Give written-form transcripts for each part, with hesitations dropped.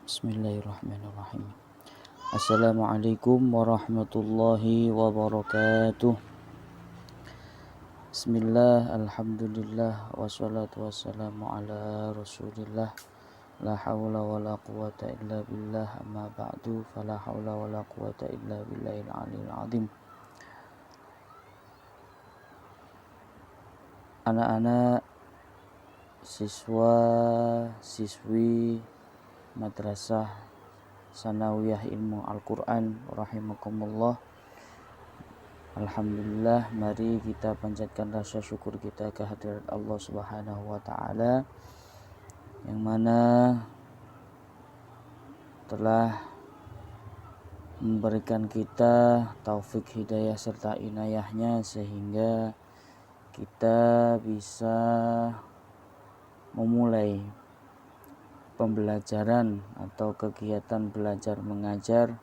Bismillahirrahmanirrahim. Assalamualaikum warahmatullahi wabarakatuh. Bismillah, alhamdulillah, wassalatu wassalamu ala rasulillah. La hawla wa la quwata illa billah, amma ba'du, fala hawla wa la quwata illa billahil aliyil azim. Anak-anak, siswa, siswi Madrasah Sanawiyah Ilmu Al-Quran rahimakumullah. Alhamdulillah, mari kita panjatkan rasa syukur kita kehadirat Allah Subhanahu wa taala yang mana telah memberikan kita taufik hidayah serta inayahnya sehingga kita bisa memulai pembelajaran atau kegiatan belajar mengajar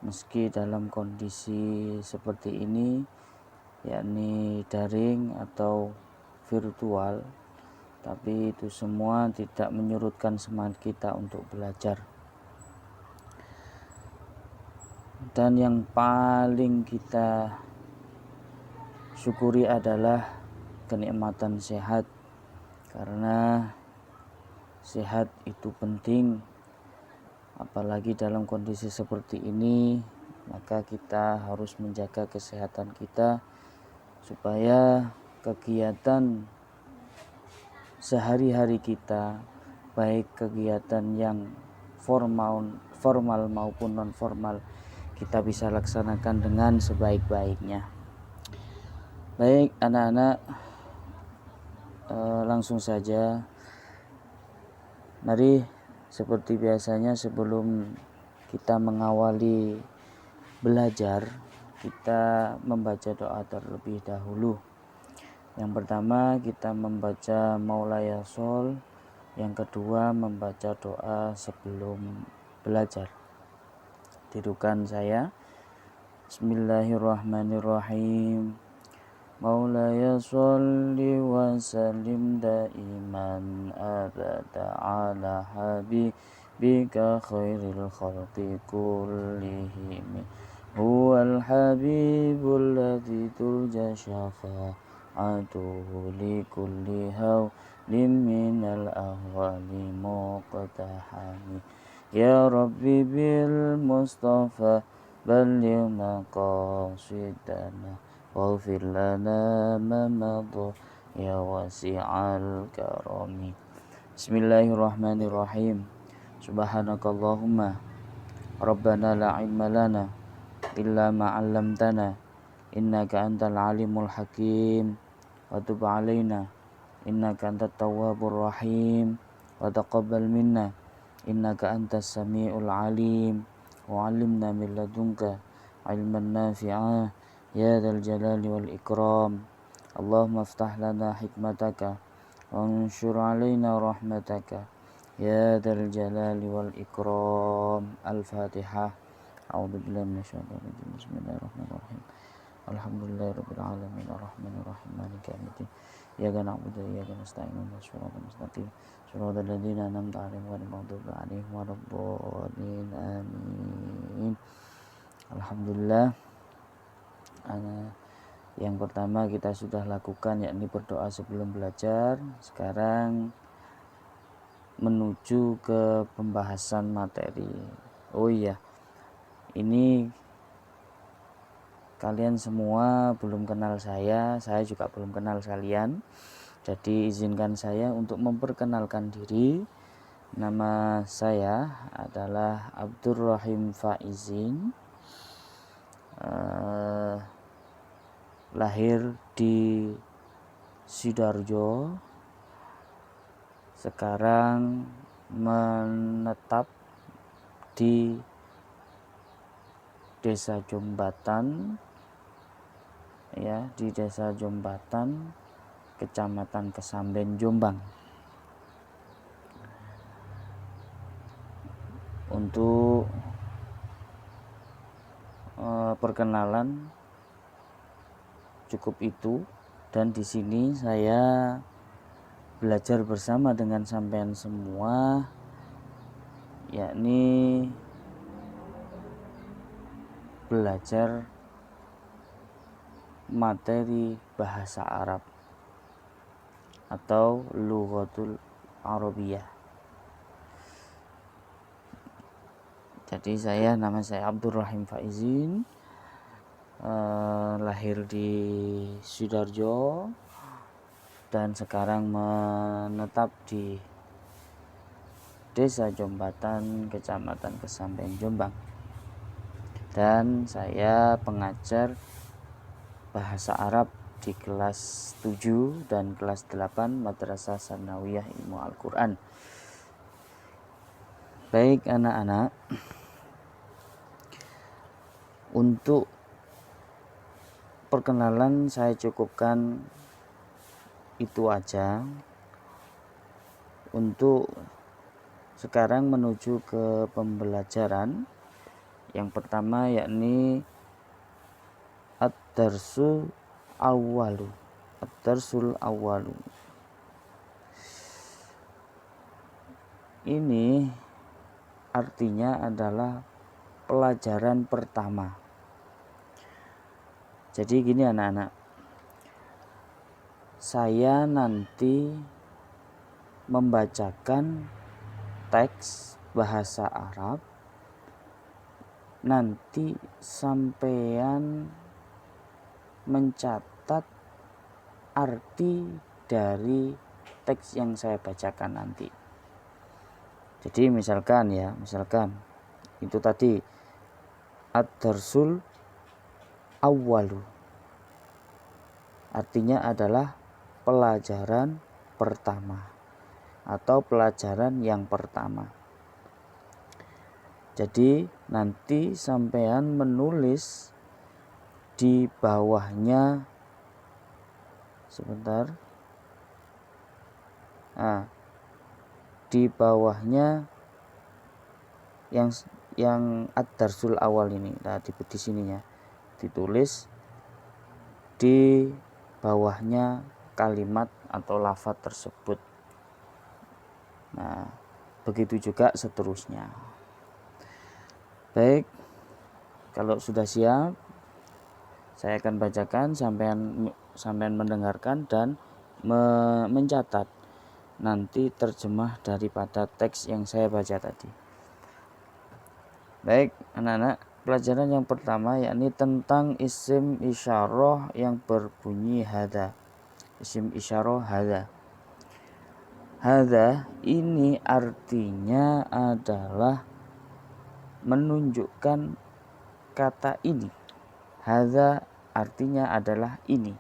meski dalam kondisi seperti ini, yakni daring atau virtual, tapi itu semua tidak menyurutkan semangat kita untuk belajar. Dan yang paling kita syukuri adalah kenikmatan sehat, karena sehat itu penting, apalagi dalam kondisi seperti ini. Maka kita harus menjaga kesehatan kita supaya kegiatan sehari-hari kita, baik kegiatan yang formal maupun non formal, kita bisa laksanakan dengan sebaik-baiknya. Baik anak-anak, langsung saja. Mari seperti biasanya sebelum kita mengawali belajar, kita membaca doa terlebih dahulu. Yang pertama kita membaca Maulaya Shol, yang kedua membaca doa sebelum belajar. Tirukan saya. Bismillahirrahmanirrahim. Maulaya sholli wa sallim daiman abada ala habibika khairil khalqi kullihim. Huwal habibul ladzi turja syafa'atuhu li kulli hawlim minal ahwali muqtahami. Ya Rabbi bil Mustafa balligh maqasidana waghfir lana ma madha ya wasi'al karami. Bismillahirrahmanirrahim. Subhanakallahumma rabbana la ilma lana illa ma 'allamtana innaka antal alimul hakim wa tub 'alaina innaka antat tawwabur rahim wa taqabbal minna innaka antas samiul alim wa 'allimna min ladunka ilman nafi'a ya dzal jalali wal ikram. Allahumma iftah lana hikmataka wa anshur alaina rahmataka ya dzal jalali wal ikram. Al-Fatihah. A'udzubillahi minasyaitonir rajim. Bismillahirrahmanirrahim. Alhamdulillahirabbil alamin arrahmanir rahim maliki yaumiddin. Iyyaka na'budu wa iyyaka nasta'in ihdinas siratal mustaqim siratal ladzina an'amta 'alaihim ghairil maghdubi 'alaihim waladdallin. Amin. Alhamdulillah. Yang pertama kita sudah lakukan, yakni berdoa sebelum belajar. Sekarang menuju ke pembahasan materi. Oh iya, ini kalian semua belum kenal saya juga belum kenal kalian. Jadi izinkan saya untuk memperkenalkan diri. Nama saya adalah Abdurrahim Faizin. Lahir di Sidoarjo, sekarang menetap di Desa Jombatan, ya, di Desa Jombatan, Kecamatan Kesamben, Jombang. Untuk perkenalan cukup itu, dan di sini saya belajar bersama dengan sampean semua yakni belajar materi bahasa Arab atau lughatul Arabiyah. Jadi nama saya Abdul Rahim Faizin, lahir di Sidoarjo dan sekarang menetap di Desa Jombatan, Kecamatan Kesamben, Jombang. Dan saya pengajar bahasa Arab di kelas 7 dan kelas 8 Madrasah Sanawiyah Ilmu Al-Quran. Baik anak-anak, untuk perkenalan saya cukupkan itu aja. Untuk sekarang menuju ke pembelajaran yang pertama, yakni Ad-Darsul Awwalu. Ad-Darsul Awwalu ini artinya adalah pelajaran pertama. Jadi gini anak-anak, saya nanti membacakan teks bahasa Arab, nanti sampean mencatat arti dari teks yang saya bacakan nanti. Jadi misalkan itu tadi Ad-Darsul Awwalu, artinya adalah pelajaran pertama atau pelajaran yang pertama. Jadi nanti sampean menulis di bawahnya di bawahnya yang Ad-Darsul Awal ini. Nah, di sininya ditulis di bawahnya kalimat atau lafaz tersebut. Nah, begitu juga seterusnya. Baik, kalau sudah siap, saya akan bacakan, sampean mendengarkan dan mencatat nanti terjemah daripada teks yang saya baca tadi. Baik anak-anak, pelajaran yang pertama yakni tentang isim isyarah yang berbunyi hadza. Isim isyarah hadza. Hadza ini artinya adalah menunjukkan kata ini. Hadza artinya adalah ini,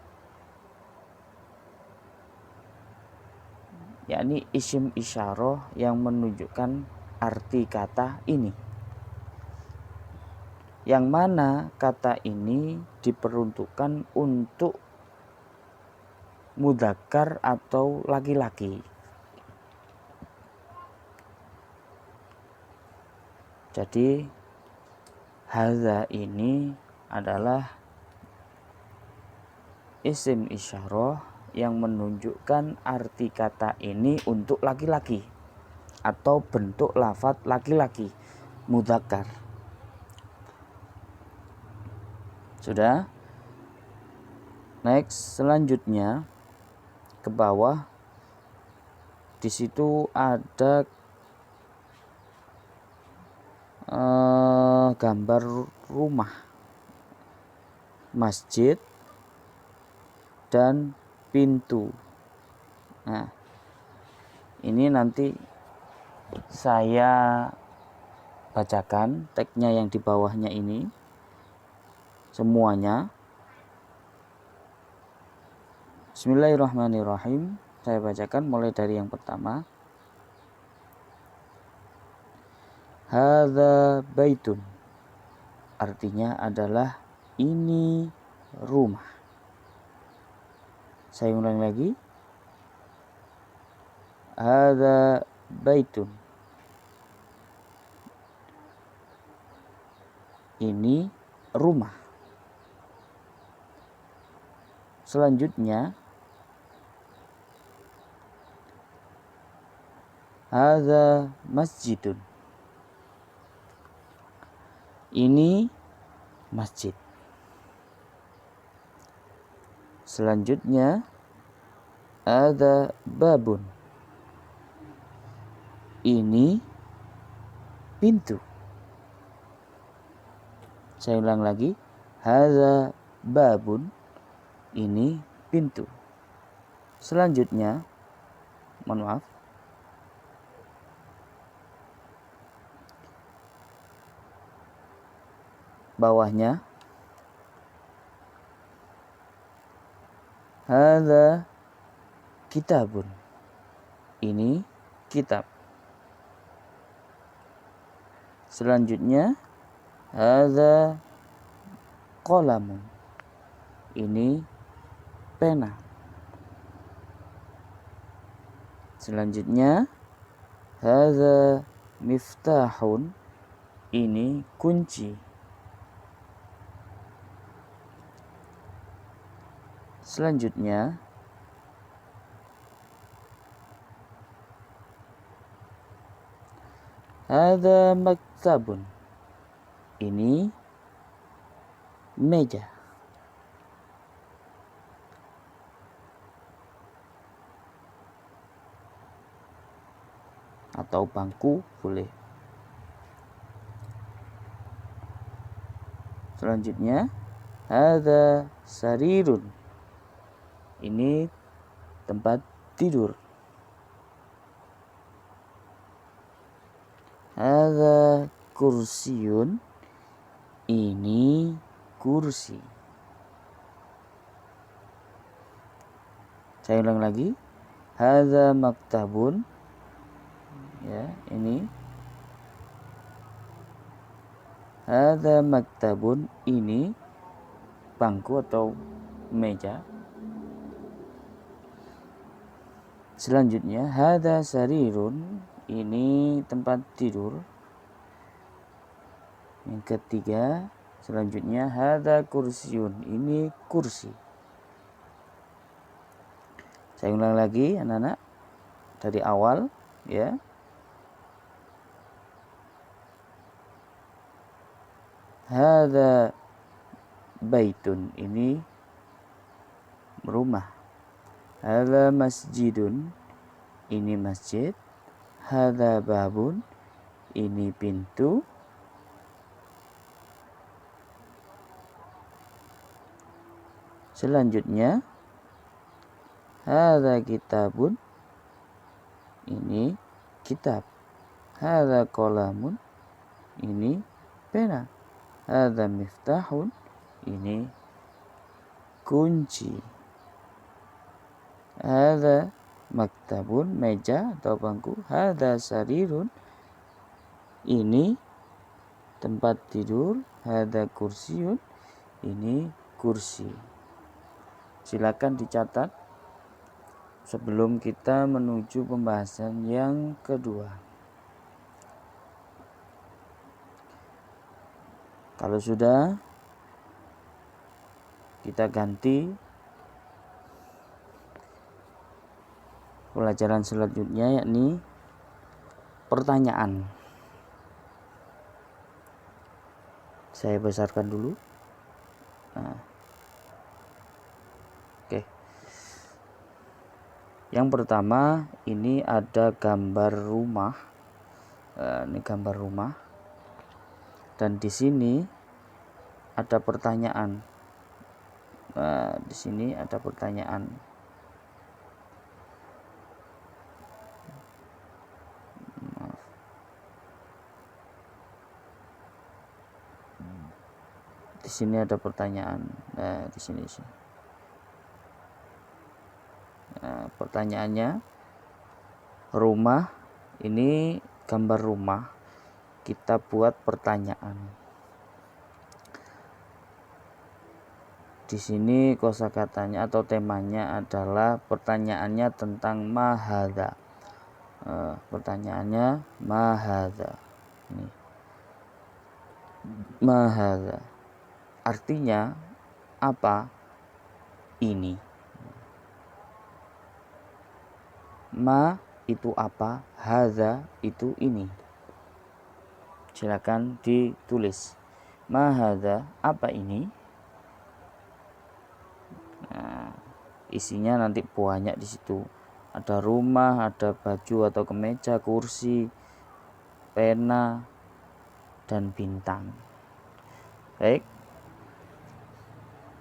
yakni isim isyarah yang menunjukkan arti kata ini, yang mana kata ini diperuntukkan untuk mudzakkar atau laki-laki. Jadi hadza ini adalah isim isyarah yang menunjukkan arti kata ini untuk laki-laki atau bentuk lafaz laki-laki, mudzakkar. Sudah? Next, selanjutnya ke bawah. Di situ ada gambar rumah, masjid, dan pintu. Nah, ini nanti saya bacakan teksnya yang di bawahnya ini semuanya. Bismillahirrahmanirrahim. Saya bacakan mulai dari yang pertama. Hadza baitun, artinya adalah ini rumah. Saya ulang lagi. Hadza baitun, ini rumah. Selanjutnya, hadza masjidun, Ini masjid. Selanjutnya ada babun. Ini pintu. Saya ulang lagi. Hadza babun. Ini pintu. Selanjutnya, mohon maaf. Bawahnya hadza kitabun. Ini kitab. Selanjutnya hadza qalamun. Ini pena. Selanjutnya hadza miftahun. Ini kunci. Selanjutnya hadza maktabun. Ini meja. Atau bangku boleh. Selanjutnya hadza sarirun. Ini tempat tidur. Hadza kursiyun. Ini kursi. Saya ulang lagi. Hadza maktabun. Ya, ini. Hadza maktabun. Ini bangku atau meja. Selanjutnya hadza sarirun. Ini tempat tidur. Yang ketiga, selanjutnya hadza kursiun. Ini kursi. Saya ulang lagi anak-anak dari awal ya. Hadza baitun. Ini rumah. Hadza masjidun. Ini masjid. Hadza babun. Ini pintu. Selanjutnya hadza kitabun. Ini kitab. Hadza qalamun. Ini pena. Hadza miftahun. Ini kunci. Hadza maktabun, meja atau bangku. Hadza sarirun. Ini tempat tidur. Hadza kursiun. Ini kursi. Silakan dicatat sebelum kita menuju pembahasan yang kedua. Kalau sudah, kita ganti pelajaran selanjutnya, yakni pertanyaan. Saya besarkan dulu. Oke. Yang pertama, ini ada gambar rumah. Ini gambar rumah. Dan di sini ada pertanyaan. Di sini ada pertanyaan. Maaf. Di sini ada pertanyaan. Di sini. Pertanyaannya, rumah, ini gambar rumah, kita buat pertanyaan. Di sini kosakatanya atau temanya adalah pertanyaannya tentang ma hadza. Pertanyaannya ma hadza. Ma hadza. Artinya apa ini? Ma itu apa, hadza itu ini. Silakan ditulis. Ma hadza, apa ini? Nah, isinya nanti banyak di situ. Ada rumah, ada baju atau kemeja, kursi, pena, dan bintang. Baik.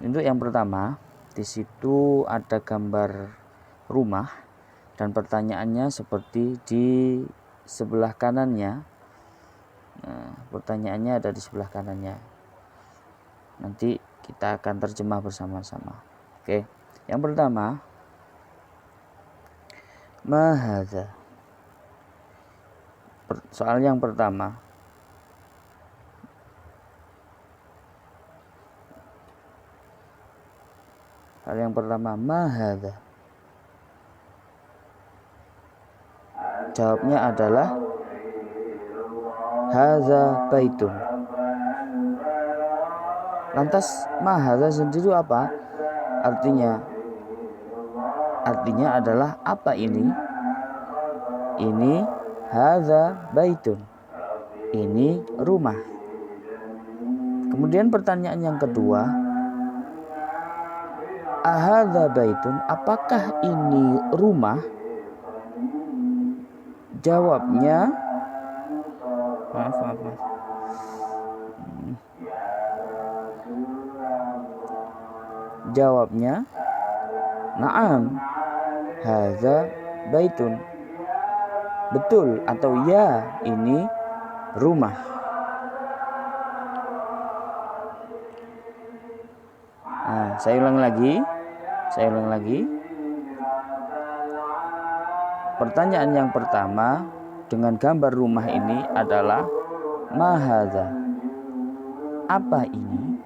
Untuk yang pertama, di situ ada gambar rumah dan pertanyaannya seperti di sebelah kanannya. Nah, pertanyaannya ada di sebelah kanannya. Nanti kita akan terjemah bersama-sama. Oke. Yang pertama, ma hadza. Soal yang pertama. Hal yang pertama, ma hadza. Jawabnya adalah hadza baitun. Lantas ma hadza sendiri apa? Artinya adalah apa ini? Ini hadza baitun. Ini rumah. Kemudian pertanyaan yang kedua, ahadza baitun, apakah ini rumah? Jawabnya maaf. Jawabnya na'am, hadza baitun. Betul atau ya, ini rumah. Nah, saya ulang lagi. Pertanyaan yang pertama dengan gambar rumah ini adalah ma hadza. Apa ini?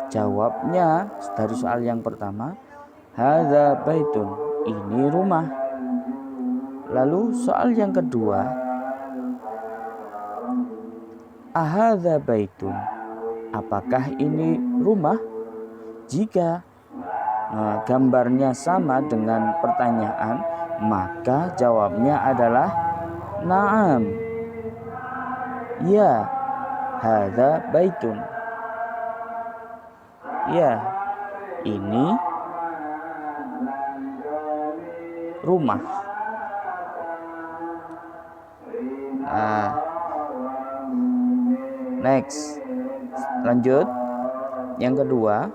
Jawabnya dari soal yang pertama, hadza baitun. Ini rumah. Lalu soal yang kedua, ahadza baitun. Apakah ini rumah? Jika gambarnya sama dengan pertanyaan, maka jawabnya adalah na'am. Ya, hadza baitun. Ya, ini rumah. Next. Lanjut. Yang kedua,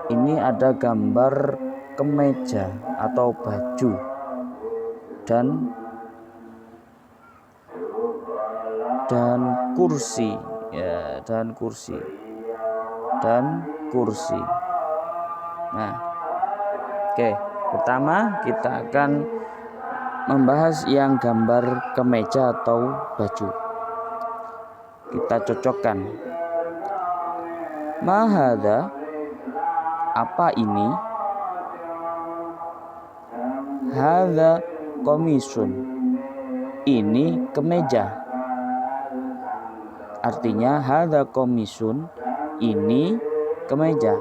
ini ada gambar kemeja atau baju dan kursi, ya, dan kursi. Nah, oke. Pertama kita akan membahas yang gambar kemeja atau baju. Kita cocokkan. Ma hadza, apa ini? Hadza qamisun. Ini kemeja. Artinya hadza qamisun, ini kemeja.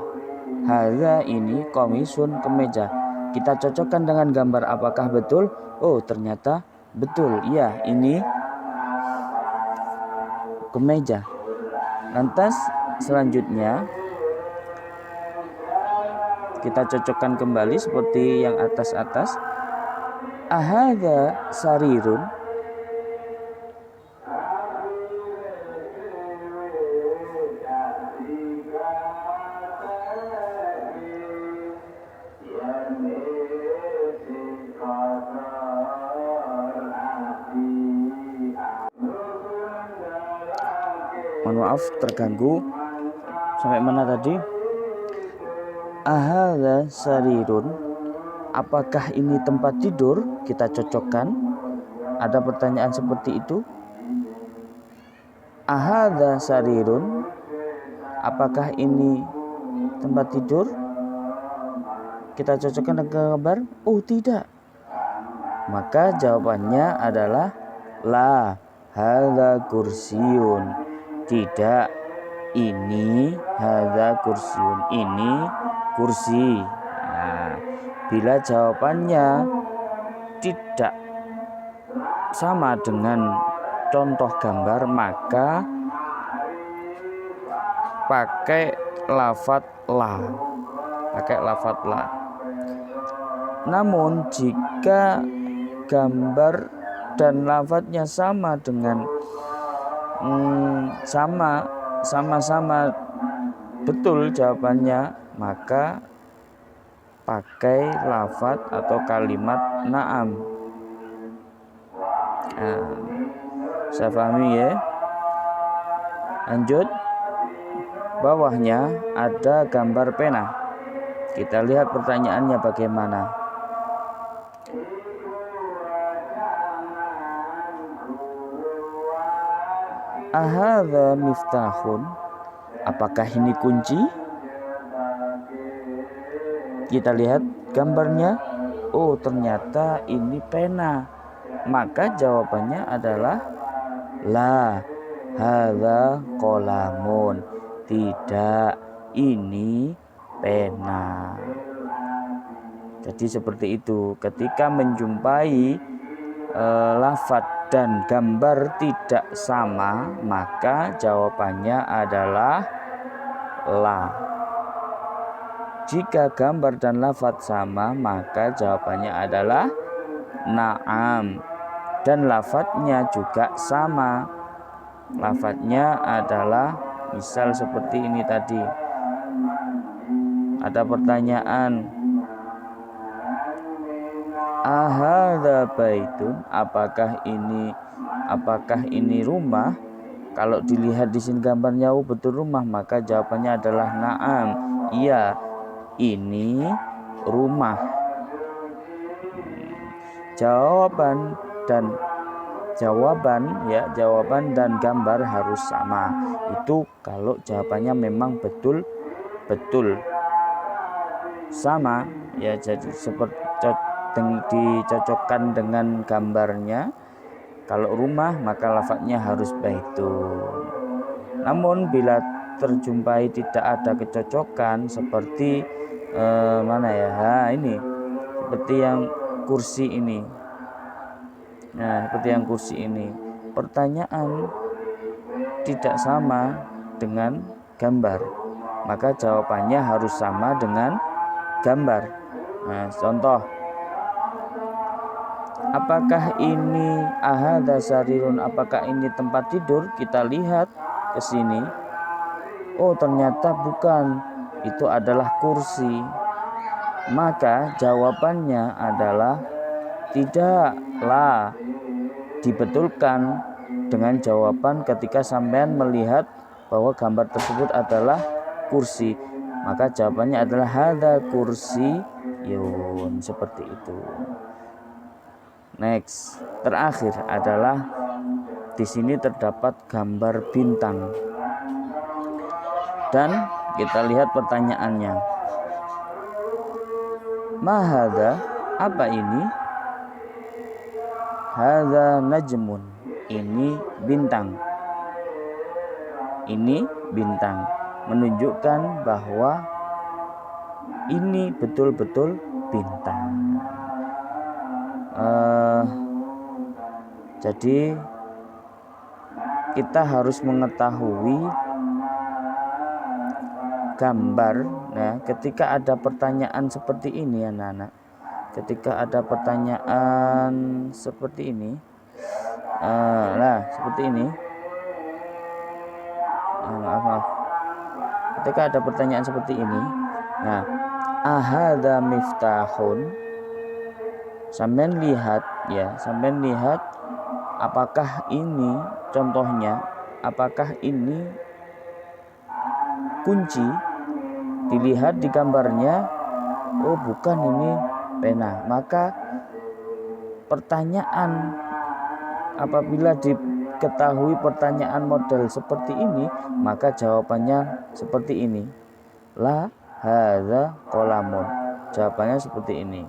Hadza, ini qamisun, kemeja. Kita cocokkan dengan gambar, apakah betul? Oh, ternyata betul. Ya, ini kemeja. Lantas selanjutnya kita cocokkan kembali seperti yang atas. Ahadza sarirun. Mohon maaf terganggu. Sampai mana tadi? Ahadza sarirun. Apakah ini tempat tidur? Kita cocokkan. Ada pertanyaan seperti itu. Ahadza sarirun. Apakah ini tempat tidur? Kita cocokkan dengan gambar. Oh, tidak. Maka jawabannya adalah la, hadza kursiyun. Tidak, ini hadza kursiun, ini kursi. Nah, bila jawabannya tidak sama dengan contoh gambar, maka pakai lafadz la. Namun jika gambar dan lafadznya sama dengan sama-sama betul jawabannya, maka pakai lafadz atau kalimat na'am. Saya pahami ya. Lanjut, bawahnya ada gambar pena. Kita lihat pertanyaannya bagaimana. Ahadza miftahun, apakah ini kunci? Kita lihat gambarnya. Oh, ternyata ini pena. Maka jawabannya adalah la, hadza qalamun. Tidak, ini pena. Jadi seperti itu. Ketika menjumpai lafadz dan gambar tidak sama, maka jawabannya adalah la. Jika gambar dan lafadz sama, maka jawabannya adalah na'am. Dan lafadznya juga sama. Lafadznya adalah misal seperti ini tadi. Ada pertanyaan, ahadza baitun, apakah ini rumah? Kalau dilihat di sini gambarnya, oh betul rumah, maka jawabannya adalah na'am. Iya, ini rumah. Jawaban dan gambar harus sama. Itu kalau jawabannya memang betul sama ya, jadi seperti dicocokkan dengan gambarnya. Kalau rumah maka lafadznya harus baitun. Namun bila terjumpai tidak ada kecocokan seperti ini seperti yang kursi ini. Nah, seperti yang kursi ini, pertanyaan tidak sama dengan gambar, maka jawabannya harus sama dengan gambar. Nah, contoh, apakah ini ahadza sarirun, apakah ini tempat tidur? Kita lihat ke sini. Oh, ternyata bukan, itu adalah kursi. Maka jawabannya adalah tidaklah. Dibetulkan dengan jawaban ketika sampean melihat bahwa gambar tersebut adalah kursi, maka jawabannya adalah hadza kursiyun, seperti itu. Next, terakhir adalah di sini terdapat gambar bintang. Dan kita lihat pertanyaannya. Ma hadza, apa ini? Hadza najmun, ini bintang. Ini bintang, menunjukkan bahwa ini betul-betul bintang. Jadi kita harus mengetahui gambar. Nah, ketika ada pertanyaan seperti ini, anak-anak, ketika ada pertanyaan seperti ini, seperti ini, ketika ada pertanyaan seperti ini, nah, ahadza miftahun, sampean lihat apakah ini contohnya, apakah ini kunci? Dilihat di gambarnya, oh bukan, ini pena. Maka pertanyaan, apabila diketahui pertanyaan model seperti ini, maka jawabannya seperti ini, la hadza qalamun. Jawabannya seperti ini,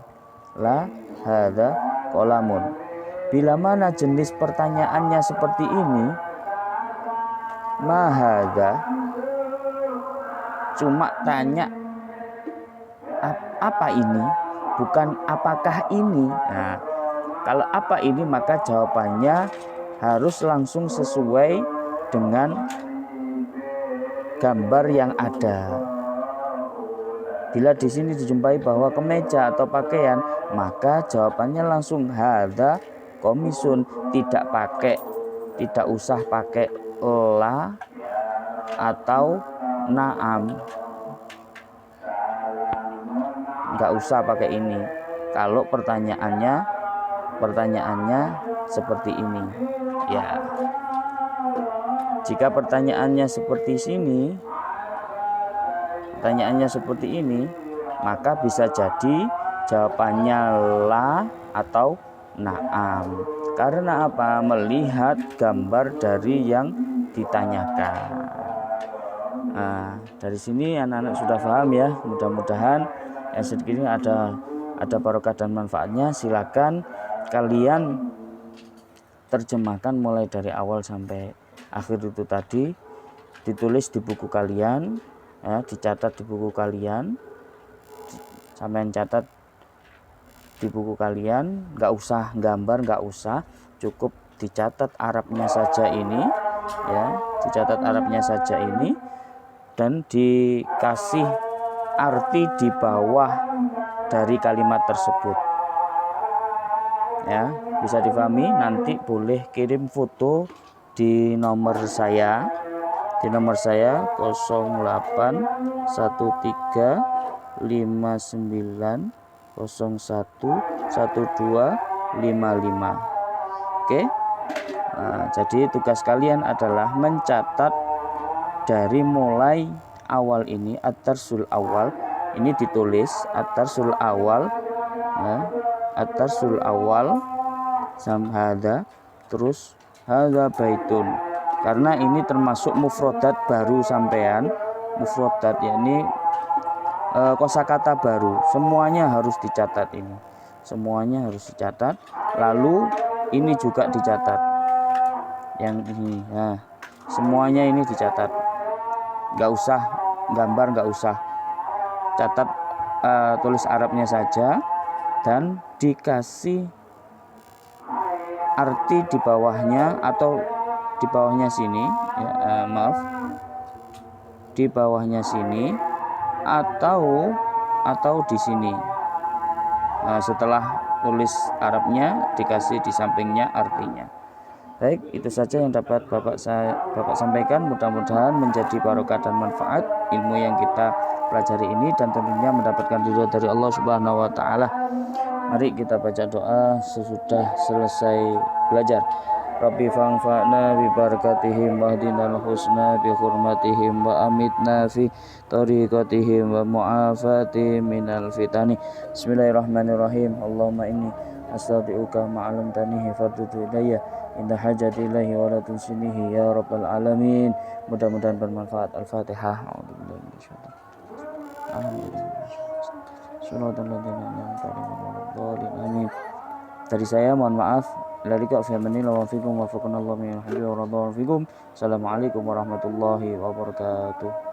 la hadza qalamun. Bila mana jenis pertanyaannya seperti ini, ma hadza, cuma tanya apa ini, bukan apakah ini. Nah, kalau apa ini maka jawabannya harus langsung sesuai dengan gambar yang ada. Bila di sini dijumpai bahwa kemeja atau pakaian, maka jawabannya langsung hadza komisun, tidak usah pakai la atau naam, nggak usah pakai ini. Kalau pertanyaannya seperti ini, ya. Jika pertanyaannya seperti ini, maka bisa jadi jawabannya la atau naam. Karena apa? Melihat gambar dari yang ditanyakan. Nah, dari sini anak-anak sudah paham ya. Mudah-mudahan yang sedikit ini ada barokah dan manfaatnya. Silakan kalian terjemahkan mulai dari awal sampai akhir itu tadi, ditulis di buku kalian, ya, dicatat di buku kalian, sampai catat di buku kalian, nggak usah gambar, nggak usah, cukup dicatat Arabnya saja ini, ya, dicatat Arabnya saja ini, dan dikasih arti di bawah dari kalimat tersebut. Ya, bisa difahami. Nanti boleh kirim foto di nomor saya 081359011255. Oke. Nah, jadi tugas kalian adalah mencatat dari mulai awal ini, at-tarsul awal ini ditulis at-tarsul awal, ya, at-tarsul awal samhada, terus hadza baitun, karena ini termasuk mufrodat baru sampean, mufrodat yakni kosakata baru, semuanya harus dicatat ini, semuanya harus dicatat. Lalu ini juga dicatat, yang ini, nah, semuanya ini dicatat, nggak usah gambar, nggak usah, catat, tulis Arabnya saja dan dikasih arti di bawahnya atau di bawahnya sini, ya, di bawahnya sini atau di sini. Nah, setelah tulis Arabnya dikasih di sampingnya artinya. Baik, itu saja yang dapat Bapak sampaikan. Mudah-mudahan menjadi barokah dan manfaat ilmu yang kita pelajari ini, dan tentunya mendapatkan ridho dari Allah Subhanahu wa taala. Mari kita baca doa sesudah selesai belajar. Rabbi fa'anfa'na bi barakatihim wahdinal husna bi hurmatihim wa amitna fi tariqatihim wa mu'afati minal fitani. Bismillahirrahmanirrahim. Allahumma inni astaudi'uka ma'alamtanihi fardudu ilayya inda hajati ilahi wa la tunsinihi ya rabbal alamin. Mudah-mudahan bermanfaat. Al-Fatihah. Amin. Dari saya mohon maaf. Assalamualaikum warahmatullahi wabarakatuh.